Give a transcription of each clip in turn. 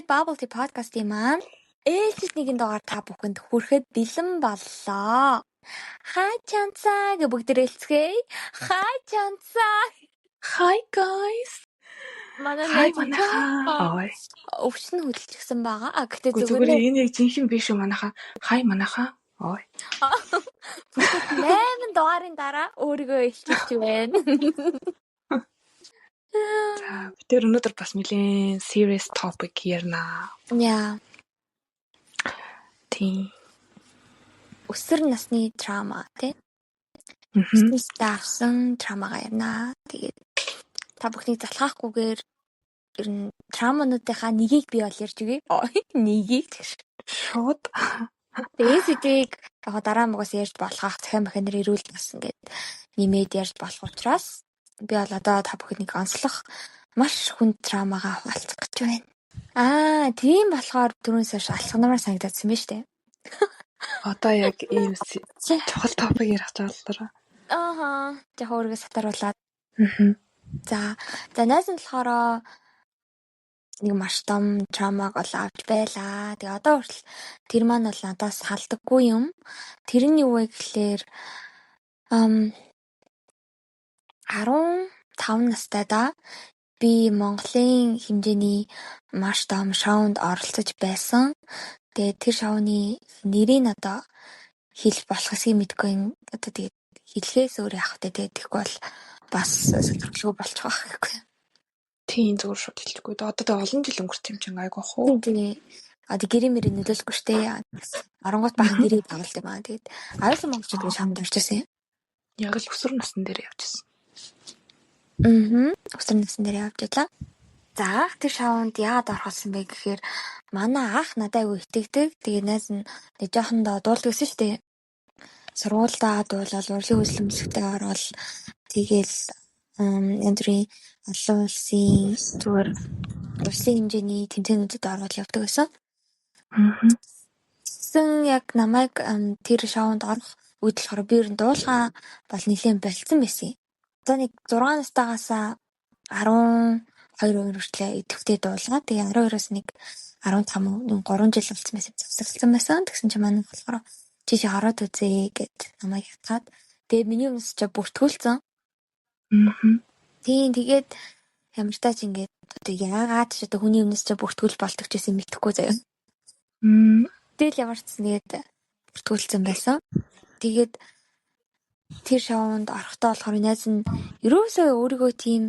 Bubble Tea podcast-ийн маань ээлжид нэгэн дугаар та бүхэнд хүрэхэд бэлэн боллоо. Хай чанцаа гэж бүгдээ хэлцгээе. Хай чанцаа. Hi guys. Манай Hi найз манайхаа. Ой. өвчин хөдөлчихсөн байгаа. Гэтээ Зүгээр энэ яг жинхэнэ биш үү манайхаа. Hi манайхаа. Ой. Бүгд 8 дугаарын дараа өөрийгөө илчилж байна. За бид өнөөдөр бас нэлээд serious topic ярина. Яа. Тийм. Өсвөр насны трама тий. Бизнес авсан трамагаа ярина. Тэгээд та бүхнийг залхаахгүйгээр ер нь трамануудынхаа нэгийг би бол ярьж өгье. Нэгийг шууд. Тэгээд сэдийг яг дараа мөгөөс ярьж болох захиан механер ирүүл бас ингээд нэмээд ярьж болох учраас би бол одоо та бүхнийг онцлох маш хүнд трамагаа хуваалцах гэж байна. Тийм болохоор түрүүнээс хойш алханамаар санагдсан юм шүү дээ. Одоо яг ийм чухал topic ярих жааллаа. Яг өөрийгөө сатаруулаад. За найз нь болохоор нэг маш том трамаг бол авч байлаа. Тэгээ одоо хүртэл тэр маань бол надаас салдаггүй юм. Тэр нь юу вэ гэхлээр 15 настайдаа би Монголын хэмжээний маш том шоунд оролцож байсан. Тэгээ тэр шоуны нэрийг одоо хэлж болох эсэхийг мэдгүй. Одоо тэгээд хэлхээс өөр явах хэрэгтэй. Тэгэхгүй бол бас сэтгэлгүй болчих واخ гэхгүй. Тийм зүгээр шууд хэлчихгүй. Одоо олон жил өнгөрсөн юм чинь айгу хуу. Тийм. Гэрийн мөрийг нөлөөлөхгүй штэ. Оронгот бахан гэрийг тоглолт юм аа. Тэгээд аюулгүй монголчууд шамд орж ирсэн. Яг л өсвөр насны дээр явжсэн. Өсвөр насны дээр явж байлаа. За тэр шоунд яагаад орхолсон бэ гэхээр манай ах надад аягүй итгэдэг. Тэгээд найз нь нэг жоохондоо дуулдаг гэсэн штэ. Сургуульдаа дуулал, урлагийн хөдөлмөрлөлтөд орвол тэгээл янз бүрийн олон улсын зүгээр улсын хэмжээний тэмцээнүүдэд орвол явдаг байсан. Тэгсэн яг намайг тэр шоунд орох үед болохоор би ер нь дуулахаа бол нэлээд болцсон байсан. Одоо нэг 6 настайгаас 12 хүртэл идэвхтэй дуулгаа. Тэгээ 12-оос нэг 15 3 жил болсон байсан. Завсарласан байсан. Тэгсэн чинь манай болохоор чи ороод үзье гэд намайг хатгаад. Тэгээ миний өмнөс ч бүртгүүлсэн. Тийм тэгээд ямар ч тач ингээд одоо яагаад ч одоо хүний өмнөс ч бүртгүүлж болдог ч гэсэн мэдэхгүй заяа. Тэгэл ямар ч тэгээд бүртгүүлсэн байсан. Тэгээд тэр шоунд орохдоо болохоор найз нь ерөөсөө өөрийгөө тийм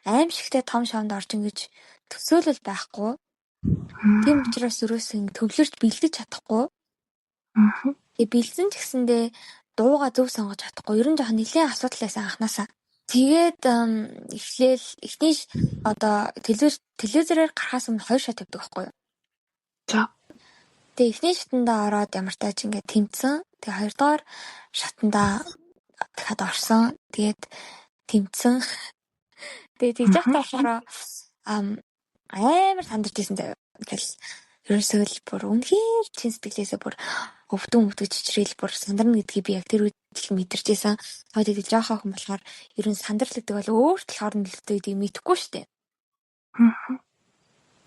аимшигтай том шоунд орж ингэж төсөөлөл байхгүй. Тийм учраас ерөөсөө төвлөрч бэлдэж чадахгүй. Тэгээ бэлдсэн ч гэсэндээ дууга зөв сонгож чадахгүй. Ер нь жоохон нэлээд асуудал байсан анханасаа. Тэгээд эхний одоо телевизээр гарахаас өмнө 2 шат тавьдаг байхгүй юу? За. Тэгээ эхний шатанда ороод ямар тач ингээд тэмцэн. Тэгээ хоёрдугаар шатанда дахиад орсон. Тэгээд тэмцэн. Тэгээд тэгж явахдаа болохоор амар сандарч ирсэн заяа. Ингээл ерөөсөө л бүр үнэхээр чин сэтгэлээсээ бүр өвдөн чичрээл бүр сандарна гэдгийг би яг тэр үед л мэдэрчээсэн. Тэгээд жоохон хүн болохоор ер нь сандралдаг бол өөрт л орон нөлөөтэй мэдэхгүй штэ.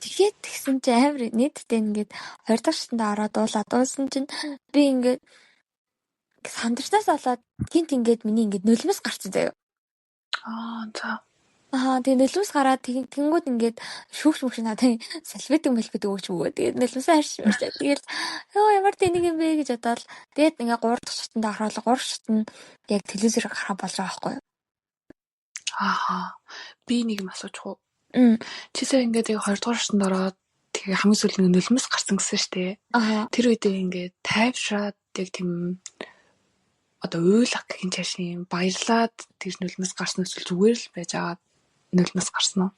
Тэгээд тэгсэн чинь амар нийтдээ ингээд 20 дахь шатанда ороод дуулсан чинь би ингээд сандарчнаас болоод гинт ингээд миний ингээд нулимс гарсан заяа. За. Тэгээ нулимс гараад тэгэнгүүт ингээд шүүгч мөгч надад салфетик өгч өгөө. Тэгээд нулимсаа харж байна. Тэгээд ямар тэнийг юм бэ гэж бодоод тэгээд ингээд 3 дахь шатанд ороод 3 шат нь яг телевизээр гарах болж байгаа байхгүй юу? Би нэг юм асууж хуу. Чисээ ингээд 2 дугаар шатанд ороод тэгээ хамгийн сүүл нэг нулимс гарсан гэсэн штэ. Тэр үедээ ингээд тайвшраад яг тийм одоо уйлах гэх юм чашийн баярлаад тэр нулимс гарсан эсвэл зүгээр л байж байгаа нулимс гарсан уу?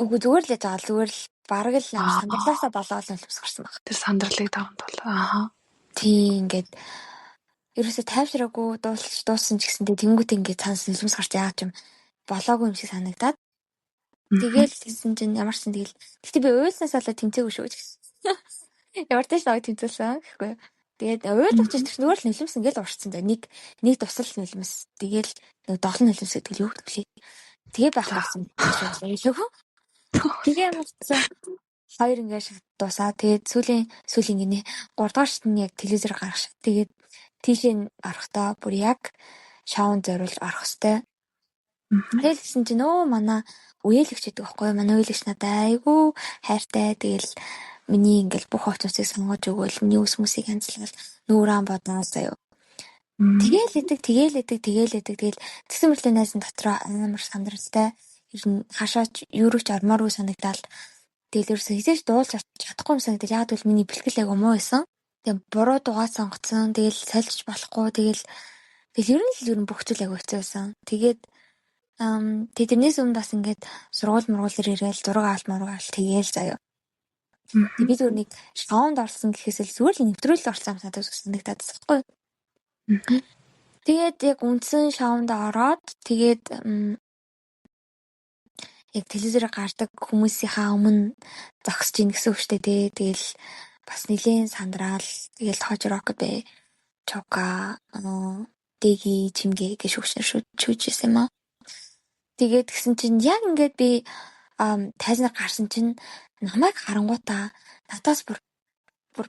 Үгүй зүгээр л яа зүгээр л бараг л сандралаасаа болоод нулимс гарсан баг. Тэр сандралыг даван тул. Тийм ингээд ерөөсө тайвшраагүй дууссан ч гэсэндээ тэнгуүт ингээд цаанаас нулимс гарч яагаад юм болоогүй юм шиг санагдаад. Тэгэл тэгсэн чинь ямарсан тэгэл. Гэтэ би уйлснаас болоод тэмцээгүй шүү гэж. Ямар ч тааш тэмцүүлсэн гэхгүй. Тэгээд уйлж чинь зүгээр л нулимс ингээл уршсан. Нэг тусал нулимс. Тэгэл нэг долон нулимс гэдэг л юу гэдэг лээ. Тэгээ байх болсон. Ойлгүй. Тэгээ ямарсан. Хоёр ингээд шат дуусаа. Тэгээд сүүлийн гинэ 3 дугаар шатны яг телевизээр гарах шат. Тэгээд тийшээ орохдоо бүр яг шоунд зориулж орох хэвээр. Тэгэл гэсэн чинь манай үеэлэгч гэдэг байхгүй юу? Манай үеэлэгч надад айгүй хайртай. Тэгэл миний ингээл бүх хувцсыг сонгож өгөөл миний ус хүмүүсийг янзлал нүүрэн бодноо заяа. Тэгэл идэг. Тэгэл тэгсэн мэтлээ найз нь дотроо амар сандралтай. Ер нь хашаач юу ч ормооргүй санагдал. Тэгэл ерөөсөө хизээч дуулж чадахгүй юм санагдал. Яг бол миний бэлтгэл айгу муу байсан. Тэгээ буруу дугаа сонгоцсон. Тэгэл сольж болохгүй. Тэгэл ер нь бүх зүйл айгу хэцүү байсан. Тэгээд тэрнээс өмнө бас ингээд сургууль мургуулэр ирээл зураг авалт тэгээл заяа. Тэгээд бид өөр нэг шоунд орсон гэхээс л зүгээр л нэвтрүүлэл орсон юм надад санагдаад байхгүй. Тэгээд яг үндсэн шоунд ороод тэгээд яг телевизээр гардаг хүмүүсийнхаа өмнө зогсож ийн гэсэн үг шүү дээ. Тэгэл бас нэлээд сандраал тэгэл хож рокет бай чока дэги чимгээ гэж шүүжсэн юм аа. Тэгээд гисэн чинь яг ингээд би тайзнаар гарсан чинь намайг харангуутаа надаас бүр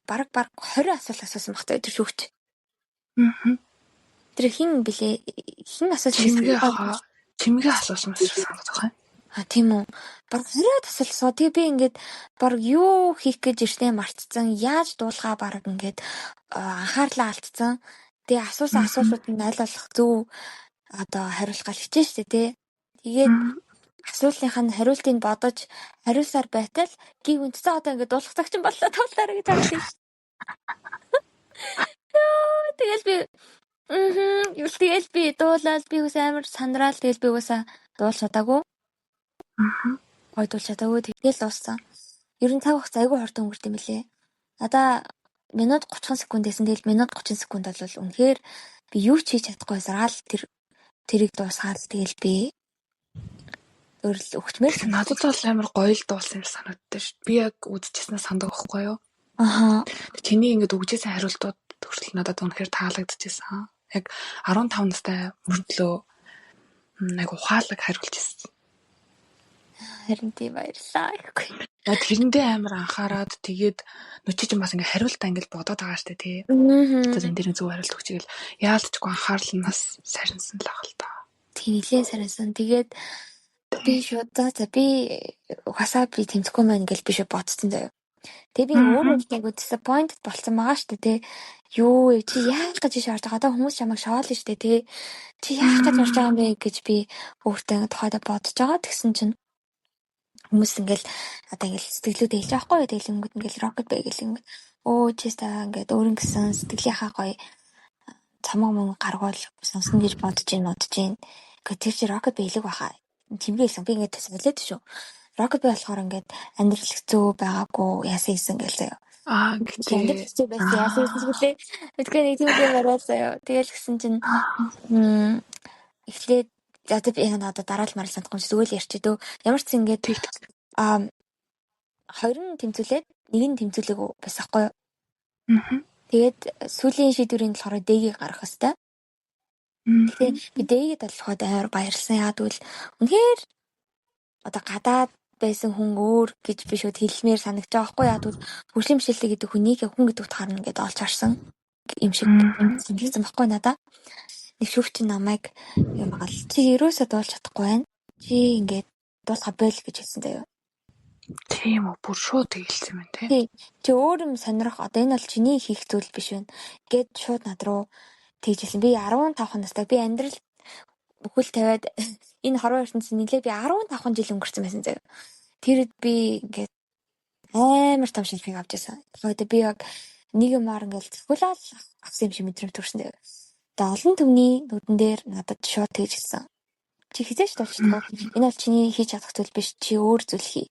баг 20 асуулт асуусан багтаа тэр шүүгч. Тэр хин блэ хин асуусан чимгээ асуусан бас санагдаж байгаа юм. Тийм үү. Баг 20 асуулт. Тэгээ би ингээд баг юу хийх гэж ирснээ мартцсан. Яаж дуулахаа баг ингээд анхаарлаа алдсан. Тэгээ асуусан асуултууд нь аль болох зөв одоо хариулах гал хичээн штэ тий. Тэгээд асуултынхаа хариултыг бодож хариулсаар байтал гів үнтсэн одоо ингээд дуулах цаг чинь боллоо туулаарай гэж хэлсэн. Тэгэл би тэгэл би дуулаад би ус амар сандрал тэгэл би усаа дуулж чадаагүй. Гойдуулж чадаагүй тэгэл дууссан. Ер нь цаг хугацаа айгүй хурд өнгөрт юм лээ. Надаа минут 30 секунд байсан. Тэгэл минут 30 секунд бол үнэхээр би юу ч хийж чадахгүй саргаал тэрийг дуусгаад тэгэл би өөрл өгчмээр надад бол амар гоё л дуулсан юм санагддаг шүү. Би яг үдчихснээ санддаг байхгүй юу? Чиний ингэж өгчээсэн хариултууд хүртэл надад үнэхээр таалагдчихсан. Яг 15 настай мөртлөө айгу ухаалаг хариулж ирсэн. Харин тийм баярлаа. Тэрэндээ амар анхаарад тэгээд нүчи ч бас ингээ хариултаа ингээ бодоод байгаа штэ тий. Тэгээд энэ дэрийн зөв хариулт өгчээл яалтчгүй анхаарал нь бас сарнсан л ах л та. Тийм нэлээд сарнсан. Тэгээд би шууд би угаасаа би тэмцэхгүй маань ингээл би шууд бодсон заяа. Тэгээ би өөрөө айгу disappointed болсон байгаа штэ тий. Юу чи яах гэж шаардж байгаа? Одоо хүмүүс чамайг шоолно штэ тий. Чи яах гэж орж байгаа юм бэ гэж би өөртөө тухайдаа бодож байгаа. Тэгсэн чинь хүмүүс ингээл одоо ингээл сэтгэлүүд хэлж байгаа байхгүй. Тэгэл ингээд ингээл rocket bay гэл ингээд чиста ингээд өөрийн гэсэн сэтгэлийнхаа гоё цамаг мөн гаргуул сонсон гэж бодож гин. Гэхдээ тэр чи rocket bay хэлэг баха. Тэмрэглэн би ингээд солиод шүү. Rocket bay болохоор ингээд амьдрал хэцүү байгаагүй яасан хийсэн гэлээ. Гэдэг чи байсан яасан зүйлээ мэдгүй нэг тийм юм яриад заяа. Тэгэл гисэн чинь эхлээд одоо би надад дараа л марал сандахгүй зүгээр л ярьчихдээ ямар ч ингээд хоёр нь тэмцүүлээд нэг нь тэмцүүлээгүй бас ахгүй юу. Тэгээд сүүлийн шийдвэрийн болохоор дэгийг гаргах хэвээр. Тэгэхээр би дэгийг талхаад амар баярлсан. Яа тэгвэл үнэхээр одоо гадаад байсан хүн өөр гэж би шууд хэлмээр санагдаж байгаа байхгүй. Яа тэгвэл хөгжлийн бишэлтэй гэдэг хүнийг хүн гэдэг утгаар нь ингээд олж харсан юм шиг санагдсан байхгүй надаа. Нэг шүүгч намайг юм гал чи ерөөсөө дуулж чадахгүй байна. Чи ингээд дуулах байл гэж хэлсэн заяа. Тийм үү бүр шууд тэгэлсэн юм тий. Чи өөр юм сонирх одоо энэ бол чиний хийх зүйл биш байна. Гэт шууд над руу тэгжсэн. Би 15 настай би амьдрал бүхэл тавиад энэ хорвоо ертөнцийн нэлээ би 15 жил өнгөрцөн байсан заяа. Тэр би ингээд амар том шинжлэх авч байсан. Тэгээд би яг нэг юмар ингээд цохиулаад авсан юм шиг мэдрэмж төрсөн заяа. Тэгээд олон түмний нүдэн дээр надад шууд тэгж хэлсэн. Чи хизээч дуулчихдаг. Энэ бол чиний хийж чадах зүйл биш. Чи өөр зүйл хий.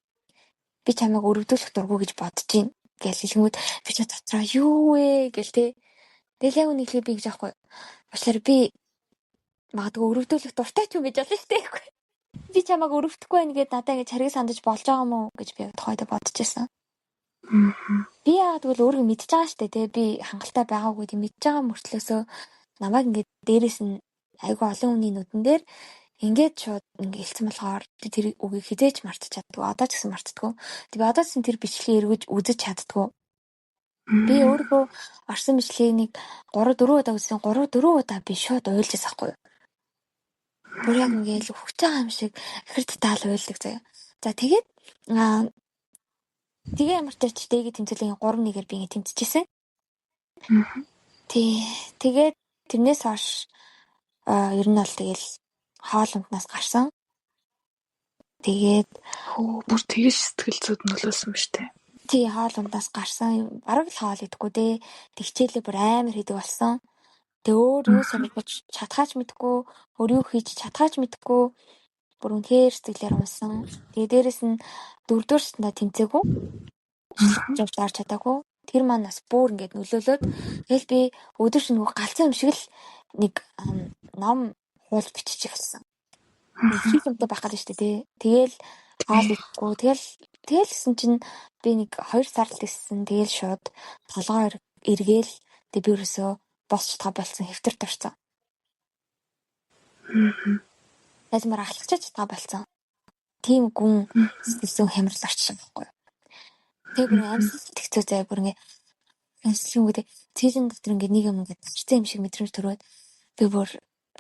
Би чамайг өрөвдүүлэх дурггүй гэж бодож байна гэж хэлэнгүүт би ч дотроо юу вэ гэл тээ. Тэгэл яг үнэхээр би гэж аахгүй. Башлаар би магадгүй өрөвдүүлэх дуртай ч юм гэж болно шүү дээ. Би чамайг өрөвдөхгүй байх нэгэд надаа ингэ чаргийг сандаж болж байгаа юм уу гэж би тухайд бодож байсан. Би яагаад гэвэл өөрөө мэдж байгаа шүү дээ. Би хангалттай байгаагүй тийм мэдж байгаа мөртлөөсөө намайг ингэ дээрээс нь айгүй олон хүний нүдэн дээр Ингээд шууд ингээ хэлсэн болохоор тэр үгийг хизээж мартаж чаддгүй. Одоо ч гэсэн мартдаггүй. Тэгээ одоо ч тэр бичлэгийг эргэж үзэж чаддгүй. Би өөрөө орсон бичлэгийг 3-4 удаа үзсэн. 3-4 удаа би шууд уйлжсэн байхгүй юу? Бүр яг ингээл хөвч байгаа юм шиг ихэр деталь уйлдаг заяа. За тэгээд тэгээ ямар ч ч дэгийн тэмцээлийн 3-1-ээр би ингээ тэмцэжсэн. Тэгээд тэрнээс хойш ер нь бол тэгэл хоол унднаас гарсан. Тэгээд бүр тэгэж сэтгэл зүйд нөлөөлсөн ба штэ. Тий, хоол унднаас гарсан. Бараг л хоол идэхгүй дээ. Тэгчээлээ бүр амар хийдэг болсон. Тэг өөр юу сонирхож чадхаач мэдгүй, өөр юу хийж чадхаач мэдгүй. Бүр үнэхээр сэтгэлээр унсан. Тэгээ дээрэс нь 4-р шатнд тэмцээгүй. Жавж дарч чадаагүй. Тэр маань бас бүр ингээд нөлөөлөөд тэгэл би өдөр шинэ галзуу юм шиг л нэг ном хуул бичиж эхэлсэн. Их юмтай байх гэдэг шүү дээ. Тэгэл хоол идэхгүй. Тэгэлсэн чинь би нэг 2 сар л гэсэн. Тэгэл шууд толгоо эргээл тэг би ерөөсөө босч чадгаа болсон хэвтэрт орсон. Тэгмээр ахлагч чадгаа болсон. Тийм гүн сэтгэлзэн хямрал орчихсон байхгүй юу. Тэг бүр амьсгал тэгцүү зай бүр ингээ амьсгал үгтэй цэжин дотор ингээ нэг юм ингээ зарцсан юм шиг мэдрэмж төрөөд би бүр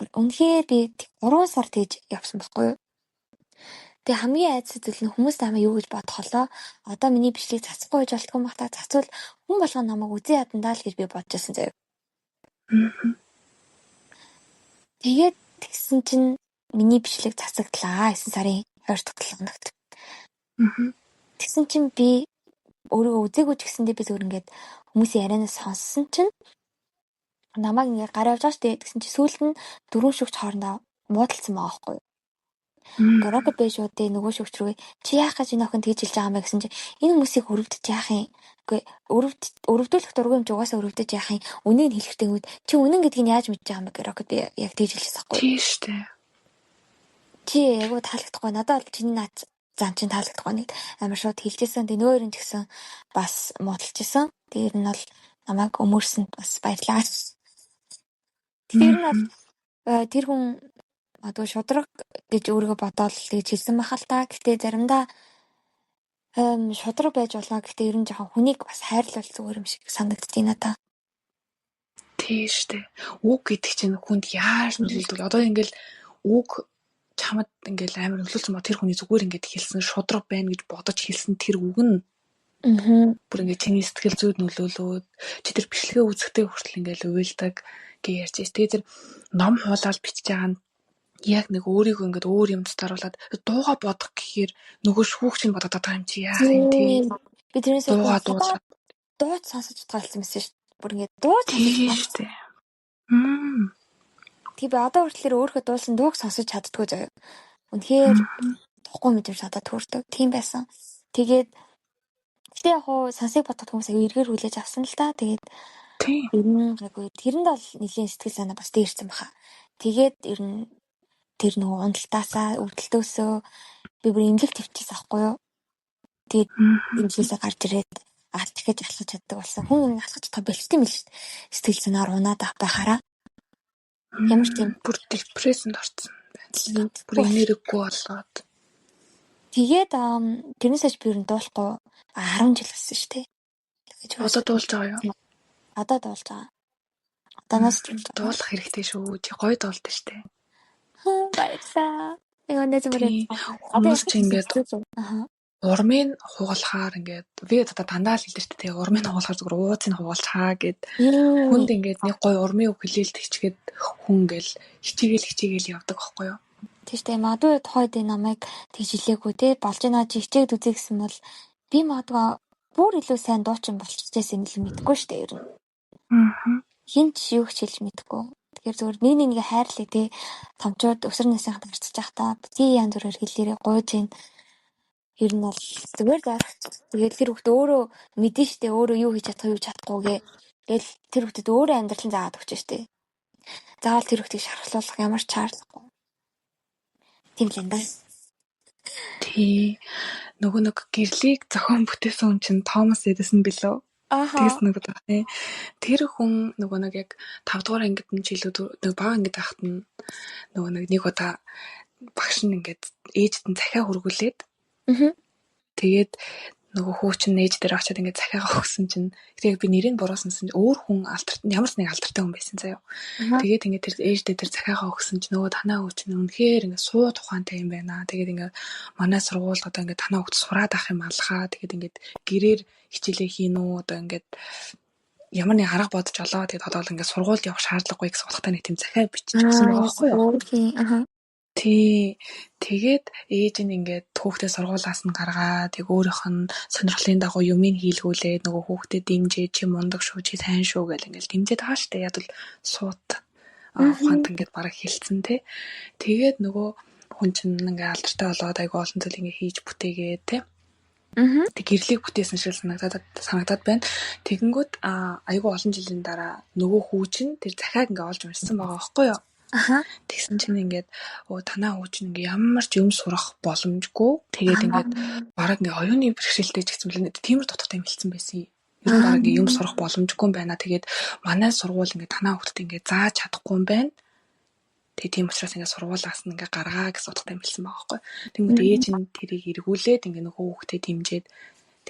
үнэхээр би 3 сар тэгж явсан байхгүй юу. Тэг хамгийн айдас зүйл нь хүмүүс намайг юу гэж бодхолоо одоо миний бичлэг цацхгүй гэж болтгүй мах та цацвал хүн болгоо намайг үзэн ядандаа л гэж би бодож байсан заяа. Тэгээд тэгсэн чинь миний бичлэг цацагдлаа 9 сарын 2 дахь 7 хоногт. Тэгсэн чинь би өөрөө үзээгүй ч гэсэндээ би зөвөр ингээд хүмүүсийн ярианаас сонссон чинь намайг ингээд гараа явж байгаа штэ тэгсэн чинь сүүлд нь 4 шүгч хоорондоо муудалцсан байгаа байхгүй юу. Горокод байж удаа нөгөө шүгч рүү чи яах гэж энэ охин тэгж хэлж байгаа юм бэ гэсэн чинь энэ хүмүүсийг өрөвдөж яах юм. Үгүй өрөвдүүлэх дургүй юм чи угаасаа өрөвдөж яах юм. Үнийг нь хэлэхдээ үгүй чи үнэн гэдгийг яаж мэдж байгаа юм бэ Горокод би яг тэгж хэлчихсэн байхгүй юу. Тийм штэ. Чи айгу таалагдахгүй надад бол чиний наад зам чин таалагдахгүй нэг амар шууд хэлжсэн. Тэ нөөр нь гэсэн бас муудалчихсан. Тэр нь бол намайг өмөрсөнд бас баярлаа. Тэр нь бол тэр хүн одоо шудраг гэж өөрийгөө бодоол гэж хэлсэн бахал та. Гэхдээ заримдаа шудраг байж болно. Гэхдээ ер нь жоохон хүнийг бас хайрлал зүгээр юм шиг санагддгийг надаа. Тийм штэ. Үг гэдэг чинь хүнд яаж нөлөөлдөг. Одоо ингээл үг чамд ингээл амар нөлөөлсөн ба тэр хүний зүгээр ингээд хэлсэн шудраг байна гэж бодож хэлсэн тэр үг нь бүр ингээд чиний сэтгэл зүйд нөлөөлөөд чи тэр бичлэгээ үзэхдээ хүртэл ингээл уйлдаг гэж ярьж байна. Тэгээ тэр ном хуулаад бичиж байгаа нь яг нэг өөрийгөө ингээд өөр юм таруулаад дууга бодох гэхээр нөгөө шүүгч нь бодоод байгаа юм чи яах юм тий. Би тэрнээс дууц сонсож тайлсан байсан шүү дээ. Бүр ингээд дууц сонсож тий. Тэг би одоо хүртэл өөрөө дуулсан дууг сонсож чаддгүй заяа. Үнэхээр тухгүй мэдэрч надад төрдөг. Тийм байсан. Тэгээд гэтээ яг хуу сансыг бодох хүмүүс аяа эргээр хүлээж авсан л та. Тэгээд ер нь гайгүй. Тэрэнд бол нэлийн сэтгэл санаа бас дээрсэн баха. Тэгээд ер нь тэр нөгөө уналтаасаа өвдөлтөөсөө би бүр имлэг твчээс авахгүй юу. Тэгээд имлээсээ гарч ирээд дахиж алхаж чаддаг болсон. Хүн алхаж чадах бэлттэй юм л шүү дээ. Сэтгэл санаар унаад байхаараа. Ямар ч юм бүр депрессэнд орсон байна. Бүр энергигүй болоод. Тэгээд тэрнээс хойш би ер нь дуулахгүй 10 жил болсон шүү дээ. Одоо дуулж байгаа юу? Одоо дуулж байгаа. Одоноос дуулах хэрэгтэй шүү. Чи гоё дуулдаг шүү дээ. Баярлалаа. Энд зүгээр хүмүүс чи ингээд урмын хугалахаар ингээд би одоо дандаа л хэлдэг шүү дээ. Урмын хугалахаар зүгээр ууцыг хугалчаа гэд хүнд ингээд нэг гоё урмын үг хэлээлт хичгээд хүн ингээл хичээгээл явдаг байхгүй юу? Тийш дээ. Магадгүй тухайд намайг тэгж хэлээгүй те болж байна чи хичээд үзье гэсэн бол би магадгүй бүр илүү сайн дуучин болчихжээсэн юм л мэдгүй шүү дээ ер нь. Хинч юу ч хэлж мэдгүй. Тэгэхээр зүгээр нэг хайрлаа те томчууд өсөр насныхаа харцаж явах та би янз бүрээр хэлээрээ гуйж гин ер нь бол зүгээр даа. Тэгээд тэр хүүхд өөрөө мэдэн штэ өөрөө юу хийж чадах юу чадахгүйгээ. Тэгэл тэр хүүхдэд өөрөө амьдралын заагаад өгч штэ. Заавал тэр хүүхдийг шархлуулах ямар ч шаардлагагүй. Тийм л энэ. Тий. Нөгөө нэг гэрлийг зохион бүтээсэн хүн чинь Томас Эдисон билүү? Тэгс нэг удаа. Тэр хүн нөгөө нэг яг 5 дугаар ангид нь жилүүд нэг бага ангид байхад нь нөгөө нэг удаа багш нь ингээд ээжд нь захиа хөргүүлээд тэгээд нөгөө хуучин ээж дээр очиод ингээд захиагаа өгсөн чинь тэгээд би нэрийг буруусансан чинь өөр хүн ямар ч нэг алдартай хүн байсан заяа. Тэгээд ингээд тэр ээждээ тэр захиагаа өгсөн чинь нөгөө танаа хуучин үнэхээр ингээд суу тухаантай юм байна. Тэгээд ингээд манай сургууль одоо ингээд танаа хөвгт сураад авах юм алхаа. Тэгээд ингээд гэрээр хичээлээ хийн үү одоо ингээд ямар нэг арга бодож олоо. Тэгээд одоо л ингээд сургуульд явах шаардлагагүй гэсэн утгатай нэг тийм захиа бичиж өгсөн байгаа байхгүй юу? Тий. Тэгээд ээж нь ингээд хүүхдээ сургуулаас нь гаргаад тэг өөрийнх нь сонирхлын дагуу юмыг хийлгүүлээд нөгөө хүүхдэд дэмжиж чи мундаг шүү чи сайн шүү гэл ингээд дэмжиж байгаа штэ яг л суут ухаант ингээд бараг хэлсэн те. Тэгээд нөгөө хүн чинь ингээд алдартай болоод айгу олон зүйл ингээд хийж бүтээгээд те. Тэг гэрлийг бүтээсэн шиг санагдаад байна. Тэгэнгүүт айгу олон жилийн дараа нөгөө хүү чинь тэр захиаг ингээд олж уншсан байгаа байхгүй юу? Тэгсэн чинь ингээд танаа хууч ингээд ямар ч юм сурах боломжгүй. Тэгээд ингээд бараг ингээд оюуны бэрхшээлтэй ч гэсэн мөлий тиймэр дутагтай юм хэлсэн байсан. Ер нь бараг ингээд юм сурах боломжгүй юм байна. Тэгээд манай сургууль ингээд танаа хүүхдэд ингээд зааж чадахгүй юм байна. Тэгээд тийм учраас ингээд сургуулаас нь ингээд гаргаа гэсэн утгатай юм хэлсэн байгаа байхгүй. Тэгмээд ээж нь тэрийг эргүүлээд ингээд нөгөө хүүхдэд дэмжиж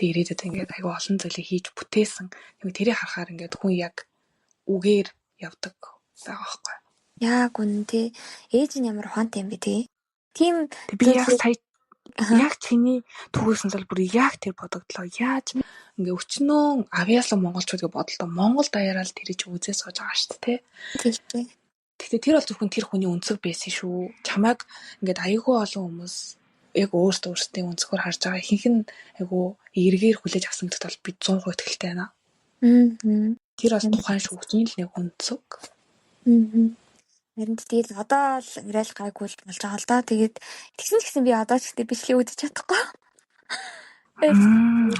тэг ирээдүйд ингээд аягүй олон зүйлийг хийж бүтээсэн. Тэгмээд тэрийг харахаар ингээд хүн яг үгээр явдаг байгаа байхгүй. Яг үнэндээ ээж нь ямар ухаантай юм бэ те. Тийм би яг сая яг чиний түүхээс нь бүр яг тэр бодогдлоо. Яаж ингээ өчнөө авьяаслаа монголчууд гэж бодлоо. Монгол даяараа л тэр чи үзээ сууж байгаа шүү дээ те. Тэгтээ тэр бол зөвхөн тэр хүний өнцөг байсан шүү. Чамайг ингээд аягүй олон хүмүүс яг өөртөө өнцгөр харж байгаа. Ихэнх нь айгүй эргээр хүлээж авсан гэдэгт бол би 100% итгэлтэй байна. Тэр бол тухайн шүүгчийн л нэг өнцөг. Харин тэгэл одоо л ирэл гайгүй болж байгаа л да. Тэгээд тэгсэн би одоо ч гэдэг бичлэг үзэж чадахгүй.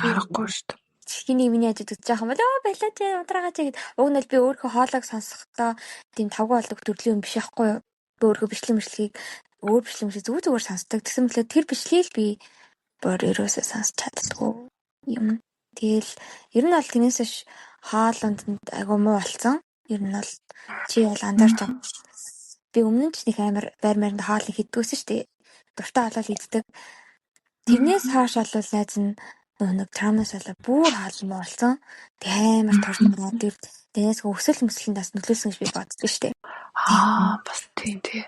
Харахгүй шүү дээ. Чиний миний ажид үзэж байгаа юм болоо байлаа чи удраагаа чи гэд. Уг нь л би өөрөө хоолойг сонсохдоо тийм тавгүй болдог төрлийн юм биш байхгүй юу. Би өөрөө бичлэгийг зүгээр сонсдог. Тэгсэн мөлөө тэр бичлэгийг би боор ерөөсөө сонсч чаддаггүй юм. Тэгэл ер нь бол тэрнээс хоолонд айгу муу болсон. Ер нь бол чи бол андарч байгаа. Би өмнө ч нэг амар байр хоол хийдгүүсэн шүү дээ. Дуртай болол иддэг. Тэрнээс хойш бол найз нь нэг трамнаас болоо бүр хаалмаа болсон. Тэг амар торноо тэр тэрнээс өсөл мөслөндөөс нөлөөсөн гэж би боддог шүү дээ. Бас тийм тий.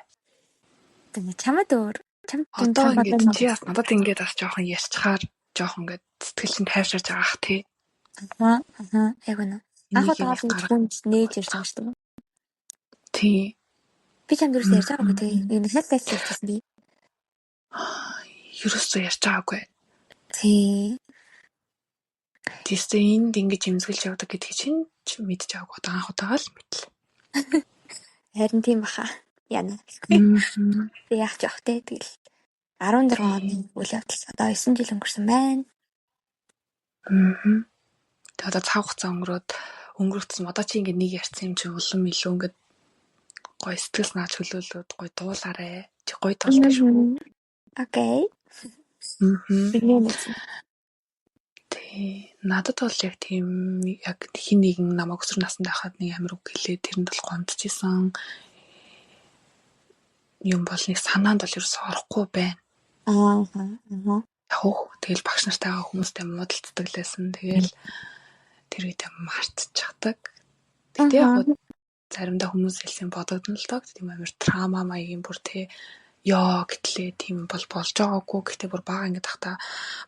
Тэг чамд өөр чам ингээд чи бас надад ингээд бас жоохон ярьчаар жоохон ингээд сэтгэл чинь тайвширж байгаа ах тий. Яг үнэ. Анхаа таалан нээж ирж байгаа шүү дээ. Тий. Би чамд юу ярьж байгаагүй тий. Энэ хэлбэл хэлчихсэн би. Ерөөсөө ярьж байгаагүй. Тий. Тэстэй энд ингэж имзгэлж явдаг гэдгийг чинь мэдж байгаагүй. Одоо анх удаага л мэдлээ. Харин тийм баха. Яна. Би яах ч явахтэй тэгэл 16 оны үйл явдал одоо 9 жил өнгөрсөн байна. Тэгээ одоо цаг хугацаа өнгөрөгдсөн. Одоо чи ингэ нэг ярьсан юм чи улам илүү ингэ гой сэтгэл санаа чөлөөлөд гой дуулаарэ. Чи гой тулдаг шүү. Окей. Тий. Надад бол яг тийм яг хин нэгэн намайг өсвөр наснд байхад нэг амир үг хэлээ. Тэрэнд бол гомдчихсан. Юм бол нэг санаанд бол ерөөсөөр орохгүй байна. Тэгэл багш нартайгаа хүмүүстэй муудалцдаг лээсэн. Тэгэл тэр үедээ мартчихдаг. Тэгтээ яг заримдаа хүмүүс хэлсэн бодогдно л доо. Тийм амир трама маягийн бүр тий ёо гэтлээ тийм бол болж байгаагүй. Гэхдээ бүр бага ингэ тахта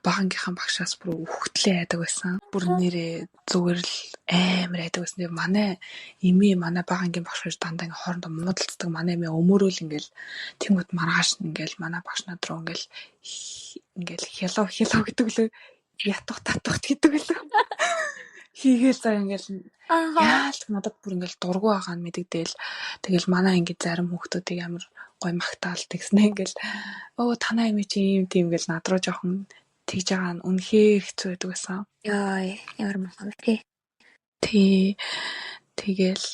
багангийнхан багшаас бүр үхтлээ айдаг байсан. Бүр нэрээ зүгээр л амар айдаг байсан. Тэгээ манай багангийн багш хоёр дандаа ингэ хоорондоо муудалцдаг. Манай эмээ өмөрөөл ингээл тэнгууд маргааш ингээл манай багш над руу ингээл хялав гэдэг лөө ятах татах гэдэг лөө. Хийгээл заа ингээл яалт надад бүр ингээл дургу байгаа нь мэдэгдээл. Тэгэл манай ингээд зарим хүүхдүүдийг амар гой магтаал тэгснэ ингээл танаа эмээ чи юм тийм ингээл над руу жоохон тэгж байгаа нь үнэхээр хэцүү байдаг байсан. Яа ямар махам тий. Тэгэл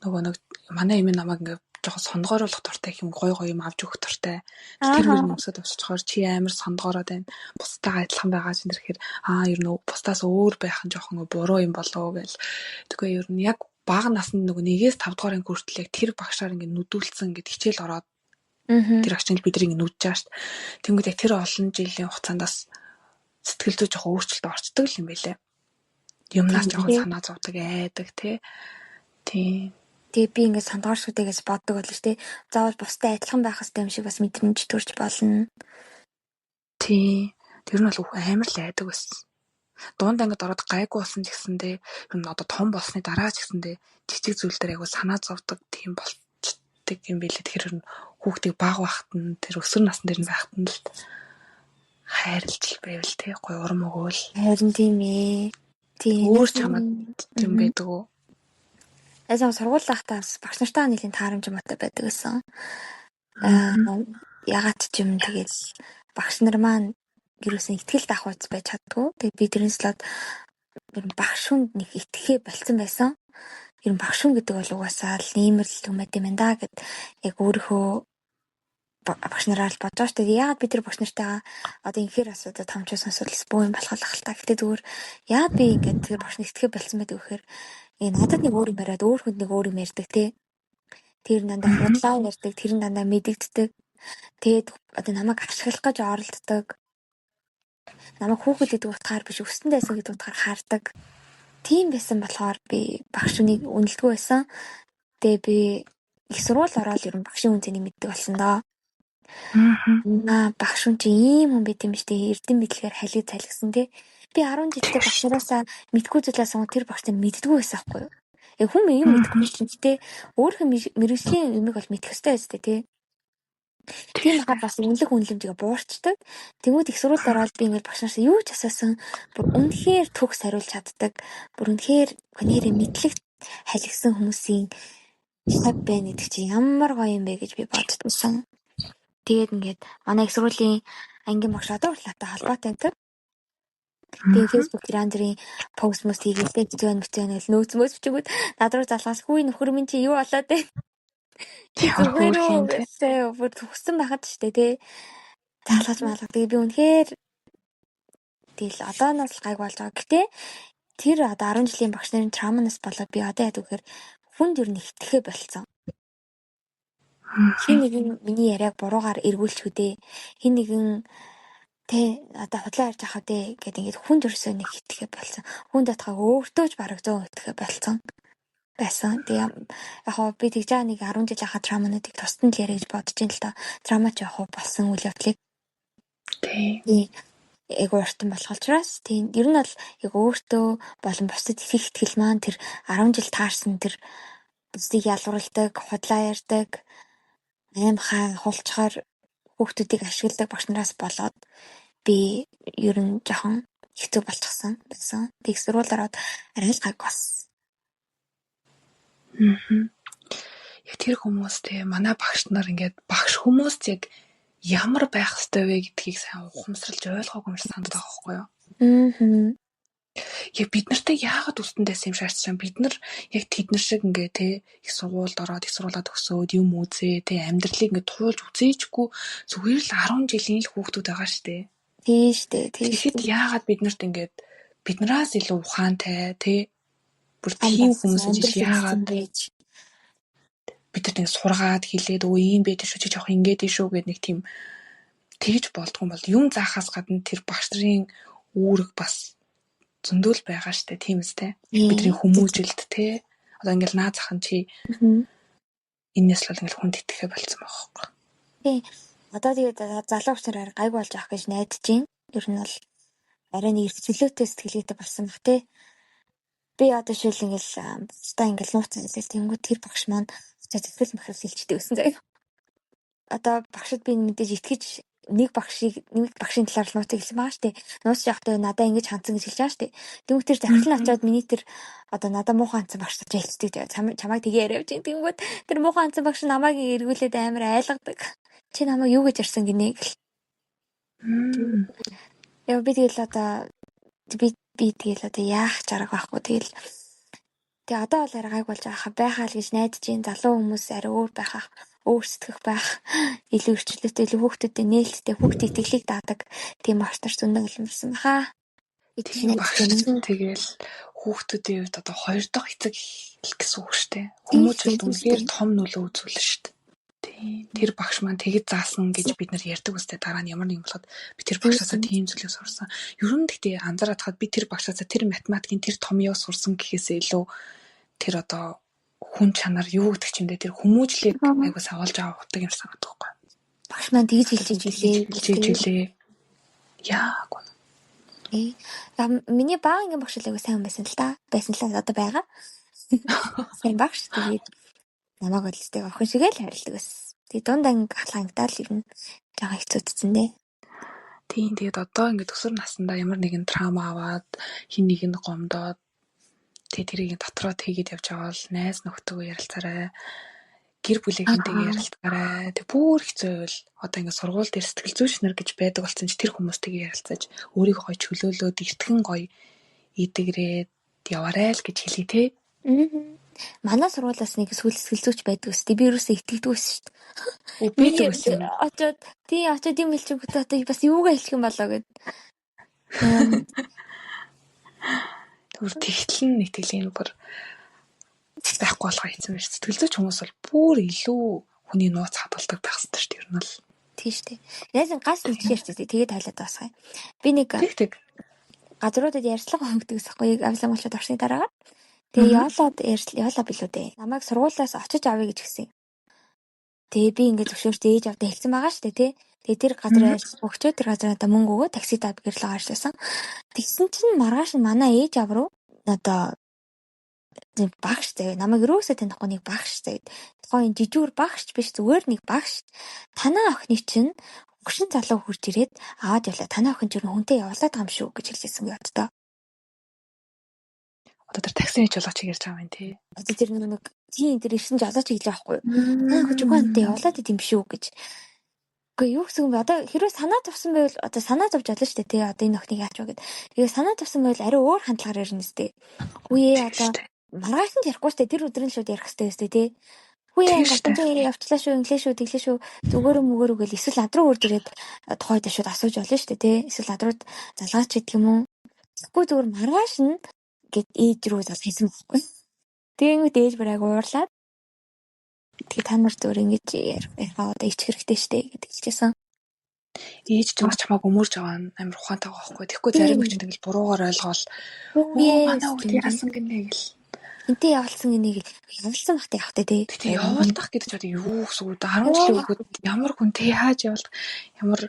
нэг манай эмээ намайг ингээд жоохон сондгооруулах дуртай юм гой юм авч өгөх дуртай. Тэр мөр нөсөд авччихоор чи амар сондгоороод байна. Бусдаагаа адилхан байгаа чинь тэрхээр ер нь бусдаас өөр байх нь жоохон буруу юм болоо гэл. Тэгвэл ер нь яг бага наснд 1-5 дугаар анги хүртэл яг тэр багшаар ингээд нүдүүлсэн ингээд хичээл ороод Тэр агчны бидний нүдж байгаа шүү дээ. Тэнгүүд яг тэр олон жилийн хугацаанд бас сэтгэл зүй жоохон өөрчлөлт орчдөг юм байлээ. Юмнаас жоохон санаа зовдөг, айдаг тий. Тэгээ би ингээд сандугааршгүйгээс боддог боллоо шүү дээ. Заавал бустай адилхан байх хэрэгтэй юм шиг бас мэдрэмж төрж болно. Тий. Тэр нь бол амар л айдаг байсан. Дунд ангид ороод гайгүй болсон ч гэсэндээ юм одоо том болсны дараа ч гэсэндээ жижиг зүйл дээр айгу санаа зовдөг тийм болчдөг юм билээ. Тэгэхээр хүүхдийг баг байхад нь тэр өсвөр насн дээр нь байхад нь л хайрлж байвал тий гоё урам өгөөл. Харин тийм ээ. Тийм. Өөр чамд юм байдаг уу? Эсэм сургууль байхдаа багш нартаа нэлийн таарамж муутай байдаг гэсэн. Ягаад ч юм тэгэл багш нар маань ерөөсөн ихтгэл давхуйц байж чаддгүй. Тэгээд би тэрнээс л ер нь багш хүнд нэг итгэхээ болцсон байсан. Ер нь багш хүн гэдэг бол угаасаа л нэмэрл юм байна да гэд яг өөрийнхөө багш нараар л бодож байгаа шүү дээ. Яагаад би тэр багш нартайгаа одоо инхээр асуудал томчоо сонсвол буу юм болох л та. Гэтэ зүгээр яагаад би ингээд тэр багш нар итгэхээ болцсон байдаг вэхээр надад нэг өөр юм яриад өөр хүнд нэг өөр юм ярьдаг тий. Тэр дандаа худлаа ярьдаг, тэр дандаа мэдэгддэг. Тэгээд одоо намайг ашиглах гэж оролддог. Намайг хүүхэд гэдэг утгаар биш өстөн дайсан гэдэг утгаар хардаг. Тийм байсан болохоор би багш үнийг үнэлдэггүй байсан. Тэгээ би их сурвал ороод ер нь багшийн үнцнийг мэддэг болсон доо. Багш үн чи ийм хүн байт юм шүү дээ. Эрдэм мэдлэгээр халиг цалгсан тий. Би 10 жилдээ багш нараасаа мэдгүй зүйлээ сонгоод тэр багш нар мэддэггүй байсан байхгүй юу? Хүн юм мэдгүй чинь тий. Өөрхөн мэрэгжлийн юмыг бол мэдэх ёстой байстэй тий. Тийм хаад бас үнэлэх үнэлэмжийг буурчдаг. Тэнгүүд их сурвалд ороод би ингээд багш нараас юу ч асуусан бүр үнэхээр төгс хариулж чаддаг. Бүр үнэхээр гонёрын мэдлэг халигсан хүмүүсийн шаг байна гэдэг чинь ямар гоё юм бэ гэж би боддгийсэн. Тэгээд ингээд манай их сургуулийн ангийн багш одоо хурлаатай холбоотой байдаг. Тэгээд Facebook грандерийн пост мост хийгээд зүүн нөөц мөс бичгүүд над руу залгаас хүү нөхөр минь чи юу болоод байна? Зүгээр үү гэсэн бүр төгссөн байхад штэ тий. Залгаж малгад. Тэгээ би үнэхээр тэгэл одооноос л гайг болж байгаа. Гэтэ тэр одоо 10 жилийн багш нарын травманаас болоод би одоо яд үгээр хүнд ер нь итгэхээ болцсон. Хин нэгэн миний яриаг буруугаар эргүүлчих үдээ. Хин нэгэн тэ одоо худлаа ярьж авах үдээ гэдэг ингээд хүнд ерөөсөө нэг итгэхээ болцсон. Хүнд атхаг өөртөө ч бараг 100% итгэхээ болцсон. Байсан. Тэгээ яг би тэгж байгаа нэг 10 жил хахад травмануудыг тусдан л яриа гэж бодож ин л та. Травма ч яг болсон үйл явдлыг. Тий. Эго уртан болох учраас тийм ер нь бол яг өөртөө болон бусдад их итгэл маань тэр 10 жил таарсан тэр бусдыг ялгуулдаг, худлаа ярьдаг, аимхай хулчгаар хүүхдүүдийг ашигладаг багш нараас болоод би ер нь жоохон хэцүү болчихсон байсан. Тэг сурвал ороод арай л гайг болсон. Яг тэр хүмүүс те манай багш нар ингээд багш хүмүүс яг ямар байх ёстой вэ гэдгийг сайн ухамсарлаж ойлгоогүй юм шиг санагдаад байгаа байхгүй юу? Яг бид нартай яагаад үстэндээс юм шаардсан бид нар яг тэднэр шиг ингээ те их сургуульд ороод их сургуулаад өсөөд юм үзээ те амьдралыг ингээ туулж үзээчгүй зүгээр л 10 жилийн л хүүхдүүд байгаа штэ. Тийм штэ. Тэгэхэд яагаад бид нарт ингээд биднээс илүү ухаантай те бүр тийм хүмүүс гэж яагаад бид нар сургаад хэлээд өө ийм байдаг шүү чи жоох ингээд шүү гэдэг нэг тийм тэгж болдгоо бол юм заахаас гадна тэр багш нарын үүрэг бас зөндөл байгаа штэ тийм үстэй бидний хүмүүжилт те одоо ингээл наа захын чи энэс л ингээл хүнд итгэхэ болцсон байхгүй. Тий. Одоо тэгээд залуу хүч нар гайг болж авах гэж найдаж байна. Ер нь бол арай нэг эрхчлөөтэй сэтгэлгээтэй болсон баг те. Би одоо шил ингээл бусдаа ингээл нууц хэлсэн тэнгүү тэр багш маань сэтгэл махрал хэлчихдээ өсөн заяа. Одоо багшд би мэдээж итгэж нэг багшийн талаар нууц хэлсэн байгаа штэ. Нууц явахдаа надаа ингэж хандсан гэж хэлж байгаа штэ. Тэнгүү тэр захирал нь очиод миний тэр одоо надаа муухай хандсан багш гэж хэлцдэг. Чамайг тгээ яриа явж. Тэнгүү тэр муухай хандсан багш намайг эргүүлээд амар айлгадаг. Чи намайг юу гэж ярьсан гинэ гэл. Яа би тэгэл одоо би тэгэл одоо яах чарга байхгүй тэгэл. Тэгээ одоо бол аргайг болж байхаа л гэж найдаж ин залуу хүмүүс арай өөр байхаа өөр сэтгэх байх илүү өрчлөлттэй илүү хүүхдүүдэд нээлттэй хүүхд итгэлийг даадаг тийм багштар зөндөө илэрсэн баха. Тийм багш тэгэл хүүхдүүдийн хувьд одоо 2 дахь эцэг гэсэн үг шүү дээ. Хүмүүжил үнээр том нөлөө үзүүлнэ шүү дээ. Тийм. Тэр багш маань тэгэд заасан гэж бид нар ярьдаг үстэй дараа нь ямар нэгэн болоход би тэр багшаасаа тийм зүйлийг сурсан. Ер нь гэхдээ анзаараад хаад би тэр багшаасаа тэр математикийн тэр том ёо сурсан гэхээсээ илүү тэр одоо хүн чанар юу гэдэг чимдээ тэр хүмүүжлийг айгуу савуулж авах утга юм санагдав байхгүй. Багш маань тэгж хэлж илээ. Яагүй. Миний баагийн багш л айгуу сайн байсан л та. Байсан л одоо байгаа. Сайн багш тэгээд намайг бол өстэй охин шиг л харилдаг байсан. Тэгээд дунд анги хангалтаар л ер нь жага хэцүүдсэн дээ. Тийм тэгээд одоо ингээд өсвөр наснда ямар нэгэн траума аваад хин нэг нь гомдоод тэгээд тэрийг дотроо хийгээд явж байгаа бол найз нөхдөдөө ярилцаарай. Гэр бүлийнхэнтэйгээ ярилцаарай. Тэг бүр хэцүү байвал одоо ингээд сургууль дээр сэтгэл зүйч нар гэж байдаг болсон чи тэр хүмүүстэйгээ ярилцаж өөрийгөө гоё чөлөөлөөд эртхэн гоё идэгрээд яваарай л гэж хэлье те. Манай сургуулиас нэг эсвэл сэтгэл зүйч байдаг үстэй. Би юусоо итгэдэг байсан шүү дээ. Би л байсан. Очоод юм хэлчих одоо бас юугаа хэлэх юм болоо гэд. Түр тэгтлэн нэтгэлийн бүр байхгүй болохоо хийсэн байж. Сэтгэл зүйч хүмүүс бол бүр илүү хүний нууц хадгалдаг байх хэрэгтэй шүү дээ. Ер нь л. Тийм шүү дээ. Яасан гас нэг ярьчихсан. Тэгээд хайлаад басгая. Би нэг газруудад ярьцлага хөнгөдөг гэсэхгүй авлаа болчиход орсны дараа. Тэгээ яалаа билүү дээ. Намайг сургуулиас очиж авъя гэж гисэн. Тэгээ би ингээд зөвшөөрч ээж авдаа хэлсэн байгаа шүү дээ тий. Тэгээ тэр газар өгчөө тэр газараа мөнгө өгөө такси тав гэрлээ гарчлаа. Тэгсэн чинь маргааш нь манай ээж ав руу одоо багш заяа намайг юусаа танихгүй нэг багш заяа. Тухайн жижигүр багш биш зүгээр нэг багш. Танаа охины чинь өгшин залуу хурж ирээд аваад явлаа. Танаа охин ч хүнтэй явуулаад байгаа юм шүү гэж хэлсэн юм. Одоо тэр таксиний жолооч ярьж байгаа юм тий. Одоо тэр нэг тийм тэр ирсэн жолооч хэлж байгаа байхгүй юу? Танаа охин хүнтэй явуулаад идэм шүү гэж. Үгүй юу гэсэн юм бэ? Одоо хэрвээ санаа зовсон байвал одоо санаа зовж олно шүү дээ тий. Одоо энэ охиныг яач вэ гэд. Тэгээ санаа зовсон байвал ари өөр хандлагаар ярина сте. Үгүй одоо маргааш нь ярихгүй сте тэр өдөр нь шууд ярих хэрэгтэй сте тий. Үгүй гатан явчлаа шүү инглиш шүү тэглээ шүү зүгээр мөгөр үгэл эсвэл над руу үрд ирээд тухайд шууд асууж олно шүү дээ тий. Эсвэл над руу залгаач гэдэг юм уу? Тэгэхгүй зүгээр маргааш нь гэд ээж рүү зас хийсэн байхгүй. Тэгээд ээж барайг уурлаад тэгээ та нар зүгээр ингэж ярихаа одоо ич хэрэгтэй штэ гэдэг хэлчихсэн. Ээж ч бас чамааг өмөрж байгаа нь амар ухаантай байгаа байхгүй. Тэгэхгүй зарим их ч тэгэл буруугаар ойлгоол. Манай үгтэй яасан гинэ гэл. Энтэй явуулсан гэнийг явуулсан бахтай явахтай тий. Тэгээ явуулдах гэдэг ч одоо юу гэсэн үг 10 жилийн өгөөд ямар хүнтэй яаж явуулах ямар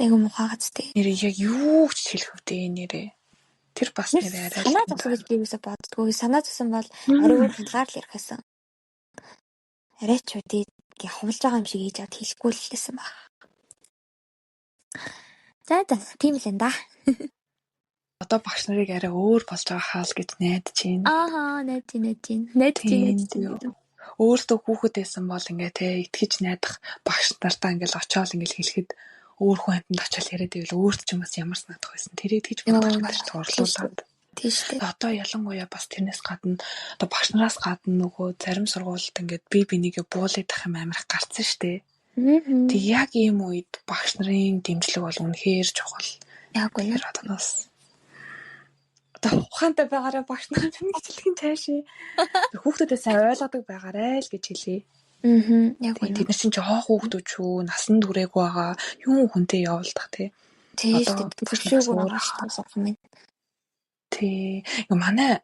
тэгм ухаагац тий. Нэр яг юу ч хэлэх өвдөө нэрээ. Тэр бас нэрээ арай санаа зовсон гэж би юусаа боддгоо. Санаа зовсон бол ариун хандлаар л ярих гэсэн. Арай ч үгүй хавлж байгаа юм шиг хийж аваад хэлэхгүй л гэсэн баг. За тийм л энэ да. Одоо багш нарыг арай өөр болж байгаа хаал гэж найдаж байна. Найдаж байна. Өөртөө хүүхэд байсан бол ингээ те итгэж найдах багш нартаа ингээл очиол ингээл хэлэхэд өөр хүн амьтанд очиол яриад байвал өөрт ч юм бас ямар санагдах байсан. Тэр итгэж бодож байж турлуулаад. Тийм шүү дээ. Одоо ялангуяа бас тэрнээс гадна одоо багш нараас гадна нөгөө зарим сургуульд ингээд бие бинийгээ буулгах юм амар гарцсан шүү дээ. Тэг яг ийм үед багш нарын дэмжлэг бол үнэхээр чухал. Яг үнэ. Одоо ухаантай байгаараа багш нарыг хэлхийн цаашаа хүүхдүүдээ сайн ойлгодог байгаарай л гэж хэлье. Яг үнэ. Тэд нар чинь жоох хүүхдүүд шүү, насан туршаагүй байгаа. Юм хүнтэй явуулдах тий. Одоо төсөөгөө уурах юм. Тий. Манай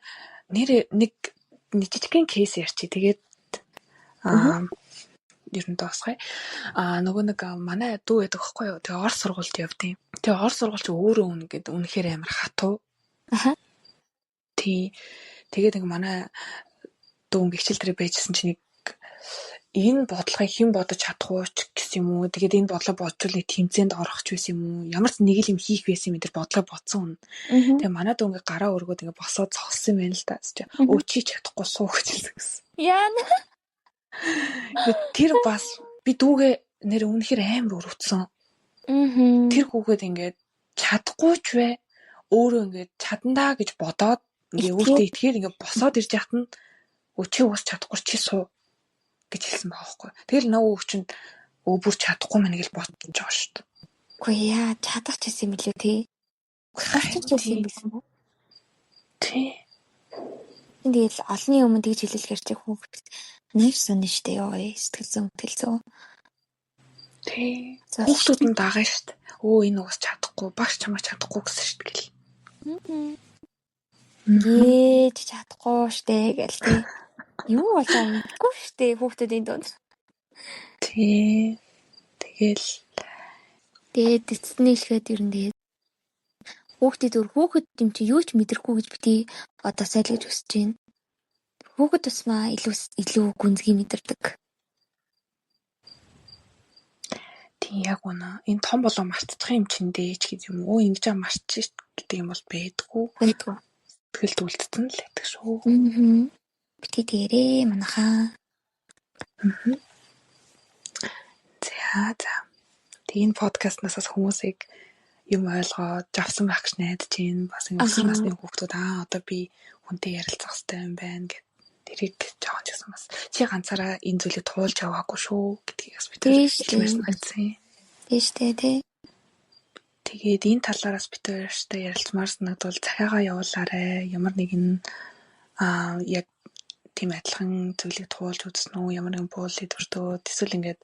нэр нэг жижигхэн кейс ярьчих. Тэгээд ер нь дуусгая. Нөгөө нэг манай дүү байдаг байхгүй юу? Тэгээ Орос сургуульд явдیں۔ Тэгээ Орос сургуульч өөрөө үнэхээр амар хатуу. Тий. Тэгээд нэг манай дүү гихчил дээр байжсэн чинь нэг энэ бодлогыг хэн бодож чадах уу ч гэсэн юм уу. Тэгээд энэ бодлого бодчихвол тэмцээнд орох ч байсан юм уу. Ямар ч нэг л юм хийх байсан юм дээр бодлого бодсон. Тэгээ манай дүү гараа өргөөд босоод зогссон юм байна л та. Өө чи чадахгүй суу гэж хэлсэн. Яана. Тэр бас би дүүгээ нэр үнэхээр амар өрөвдсөн. Тэр хүүхэд чадахгүй ч вэ өөрөө чадандаа гэж бодоод өөртөө итгээр босоод ирж яхад нь өө чи бас чадахгүй чи суу гэж хэлсэн байгаа байхгүй. Тэгэл нөгөө хүчинд бүр чадахгүй мэн гэж бодож байгаа шүү дээ. Үгүй яа чадах ч юм билүү тий. Гарч ирсэн юм байсан үү? Тий. Тэгэл олонний өмнө тэгж хэлэлгээр чи хүүхэд Нэг сонь штэ ёо сэтгэл зүйн. Тий. Хүүхдүүд нь дагаа штэ. Энэ уус чадахгүй, багш чамаа чадахгүй гэсэн штэ гэл. Гээд чадахгүй штэ гэл тий. Юу болоо мэдгүй штэ хүүхдүүдийн дунд. Тий. Тэгээд эцэстний хэлгээд ер нь тэгээд хүүхэд юм чи юу ч мэдрэхгүй гэж бити одоо сайлгаж өсөж байна. Хүүхэд тусмаа илүү гүнзгий мэдэрдэг. Тийм яг үнэ. Энэ том болоо мартчих юм чиндээ ч гэдэг юм уу? Ингэж марчих гэдэг юм бол байдгүй. Тэгэл үлдсэн л байдаг шүү. Бити тэрэ манахаа. За. Энэ подкастнаас хүмүүсийг юм ойлгоод авсан байх гэж найдаж байна. Бас энэ өсвөр насны хүүхдүүд одоо би хүнтэй ярилцах хэрэгтэй юм байна гэд тэрийг жоохон ч гэсэн бас чи ганцаараа энэ зүйлийг туулж яваагүй шүү гэдгийг бас бид хэлмээрсэн гэсэн. Тийш тий. Тэгээд энэ талаараас бид хоёртай ярилцмаар санагдвал захиагаа явуулаарай. Ямар нэгэн яг тийм адилхан зүйлийг туулж үзсэн үү? Ямар нэгэн буулд өртөө эсвэл ингээд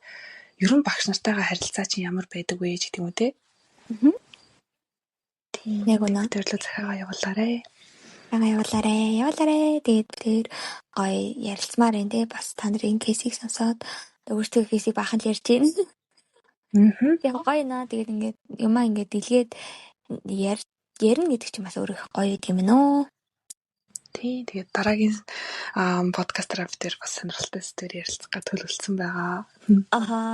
ерөн багш нартайгаа харилцаа чинь ямар байдаг вэ гэдэг юм үү те? Тийм. Яг үнэ. Тэрлүү захиагаа явуулаарай. Явуулаарай. Тэгээд тэр гоё ярилцмаар энэ те бас та нарын кейсийг сонсоод өөртөө кейсийг баахан л ярьж байна. Яг гоё наа. Тэгээд ингээд юмаа ингээд дэлгээд ярина гэдэг чинь бас өөр их гоё юм нөө. Тий, тэгээд дараагийн подкастаар бид бас сонирхолтой зүйл ярилцах гэж төлөвлөсөн байгаа.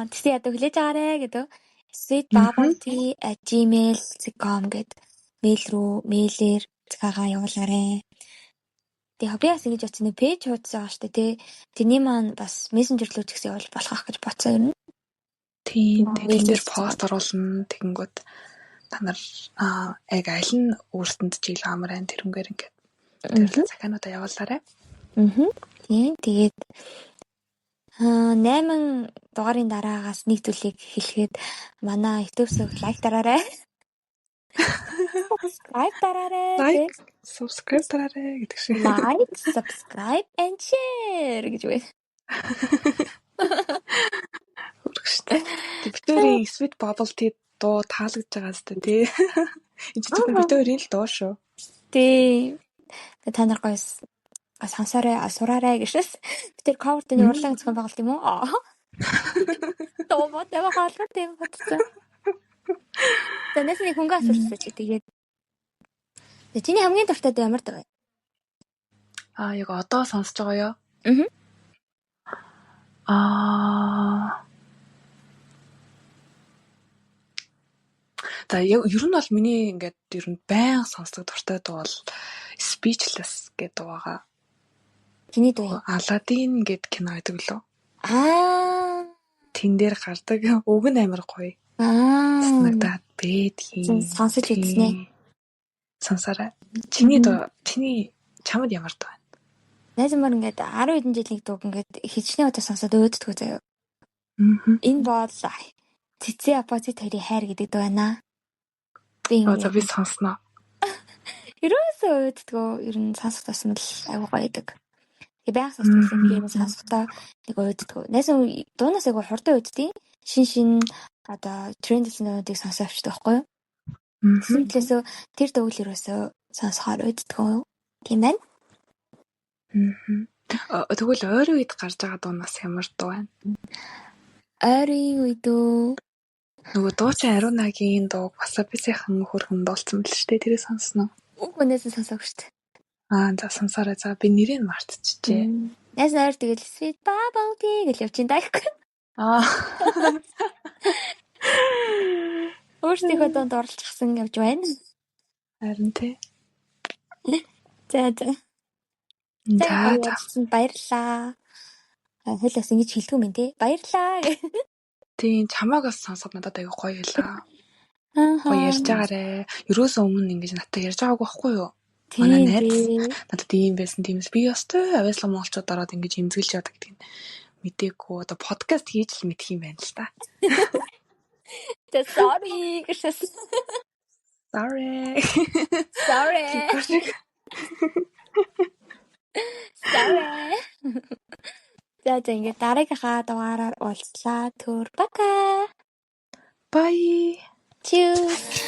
Тэгсэн ядуу хүлээж аваарэ гэдэг. sweetbubblety@gmail.com гэд мэйлээр цагаагаа явуулаарэ. Тэгээ би бас ингэж очив пэйж хуудсан байгаа штэ тий. Тэрний маань бас мессенжер рүү ч гэсэн явуулж болох гэж бодсон юм. Тий, тэгээд пост оруулна тэгэнгүүт та нар яг аль нь өөрсөнд жил амар айн тэрнгээр ингээд тэр захиануудаа явуулаарай. Тийм тэгээд 8 дугаарын дараагаас нэг зүйлийг хэлэхэд манай YouTube-ийг лайк дараарай. Subscribe дараарай гэдэг шиг. Like, subscribe and share гэж байна. Үргэштэй. Битүүрийн Sweet Bubble Tea дуу таалагдж байгаа зү тий. Энэ ч зөвхөн битүүрийн л дуу шүү. Тий. Та нар гоё сонсоорой, сураарай гэшээс би тэр cover-ын урлагийн зохион байгуулалт юм уу? Тоо бод ява хаалт тийм бодсон. Танаас нэг хөнгө асуусан чи тэгээд. Чиний хамгийн дуртай ямар дуу вэ? Яг одоо сонсож байгаа ёо. За ер нь бол миний ингээд ер нь байнга сонсдог дуртай дуу бол Speechless гэдэг дуу байгаа. Чиний дуу Aladdin гэдэг кино байдаг лөө. Тэн дээр гардаг үг нь амар гоё. Санагдаад бэдгийн. Сонсож үзснэ. Сонсороо. Чиний чамд ямар дуу байна? Найз мөр ингээд 10 хэдэн жилийн дуу ингээд хичнээн удаа сонсоод өөддгөө заяа. Энэ бол Цэцэн оппозит хоёрын хайр гэдэг дуу байна. Би сонсноо. Ерөөсөө өөддгөө ер нь сонсох тусам л аюу гоё байдаг. Тэгээ байнга сонсдог юм сонсохдоо нэг өөддгөө. Найз дуунаас аягүй хурдан өөддөг. Шин одоо трендснүүдийг сонсоо авчдаг байхгүй юу? Тэглээсөө тэр дөвөл ерөөсөө сонсохоор өөддгөө. Тийм байна. Тэгвэл ойрын үед гарч байгаа дуунаас ямар дуу байна? Ойрын үед нөгөө дуучин Арунагийн дуу Wasabi-ийн хөргөн дуулсан байл шүү дээ. Тэрийг сонсноо. Үгүй нээсэн сонсоогүй шүү дээ. За сонсоорой. За би нэрийг мартчихжээ. Найз наар тэгэл Sweet Bubble Tea гэж явж ин дайхгүй. Өөрсдийнхөө донд оролцсон явж байна. Харин тий. За. Баярлалаа. Хойлоос ингэж хэлдэг юм тий. Баярлалаа. Тийм чамааг бас сонсоод надад аягүй гоё байлаа. Гоё ярьж байгаарэ. Ерөөсөө өмнө ингэж надад ярьж байгаагүй байхгүй юу? Манай найз надад ийм байсан тиймээс би өстой авьяаслаг монголчууд ороод ингэж имзгэлж яадаг гэдгийг мдээгүй. Одоо подкаст хийж л мэдэх юм байна л та. Sorry гэшээс. Sorry. За ингээд дараагийнхаа дугаараар уулзлаа. Түр бака. Bye. Cheers.